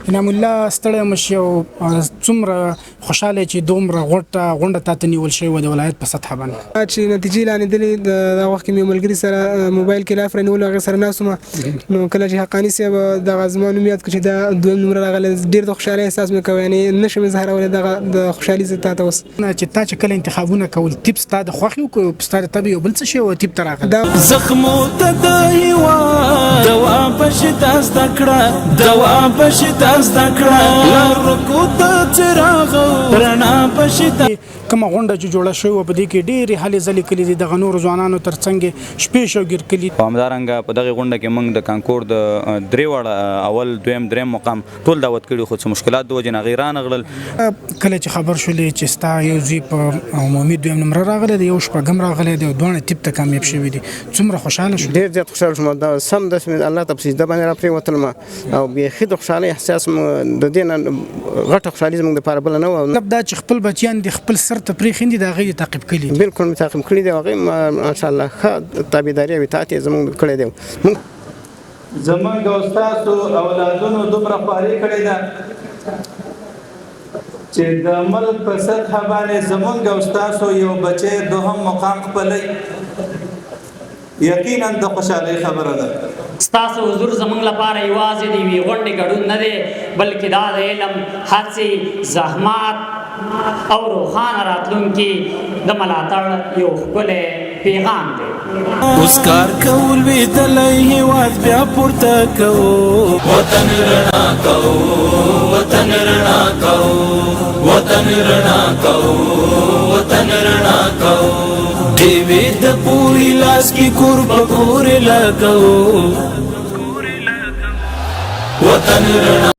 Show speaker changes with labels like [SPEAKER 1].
[SPEAKER 1] انعام الله ستړی مشي او څومره خوشاله چې دومره غونډه تاته نیول شوې وه د ولایت په سطحه باندې
[SPEAKER 2] چې نتیجې لا لیدلې د وخت کې مې ملګري سره موبایل کې لاف رانیول هغې سره ناست وم نو کله چې حقاني صاحب دغه زما نوم یاد کړ چې دا دویم نومره راغلی ډېر د خوشحالۍ احساس مې کوی یعنې نه شم اظهارولی دغه د خوشحالي زه تا ته اوس
[SPEAKER 1] چې تا چې کله انتخابونه کول تیپ ستا د خوښې و ستا د طبع یو بل څه شی و تیپ ته راغلی
[SPEAKER 3] زخمو ته د هېواد دوا بشي تا زده کړه دوا بشي تا زده کړه لارکو ته څراغ رڼا بشي تا
[SPEAKER 1] کومه غونډه چې جوړه شوې وه په دې کې ډېرې هلې ځلې کلي دي دغه نورو ځوانانو تر څنګ شپې شوګیر کلي
[SPEAKER 4] په همدارنګه په دغې غونډه کې موږ د کانکور د درې واړه اول دویم دریم مقام ټول دعوت کړي خو څه مشکلات د وجې نه هغې رانغلل
[SPEAKER 1] کله چې خبر شولې چې ستا یو زوی په عمومي دویم نمره راغلی دی یو شپږم راغلی دی او دواړه تیپ ته کامیاب شوي دي څومره خوشحاله شو
[SPEAKER 5] ډېر زیات خوشحاله شوم دا سمدستي مې الله ته په سجده باندې راپرېوتلم او بیخي د خوشحالۍ احساس د دې نه غټه خوشحالي زموږ دپاره بله نه وه
[SPEAKER 1] مطلب دا چې خپل بچیان دې خپل سر ته پرېښندي د هغې دې تعقیب کړي
[SPEAKER 5] بلکل مې تعقیب کړي دي او هغې ماشاءالله ښه تابعداري او اطاعت یې زموږ کړی دی
[SPEAKER 6] زمونږ او ستاسو اولادونو دومره خواري کړې ده چې د ملک په سطحه باندې زمونږ او ستاسو یو بچی دوهم مقام خپلی یقینا د خوشحالۍ خبره ده
[SPEAKER 7] ستاسو حضور زمونږ لپاره یوازې د یوې غونډې ګډون نه دی بلکې دا د علم هڅې زحمت او روښانه راتلونکي د ملاتړ یو ښکلی پیغام دی
[SPEAKER 3] اوس کار کول ویدلی هېواد بیا پورته کوو وطن رڼا کوو وطن رڼا کوو وطن رڼا کوو وطن رڼا کوو ډېوې د پوهې لاس کې کور په کور لګوو وطن رڼا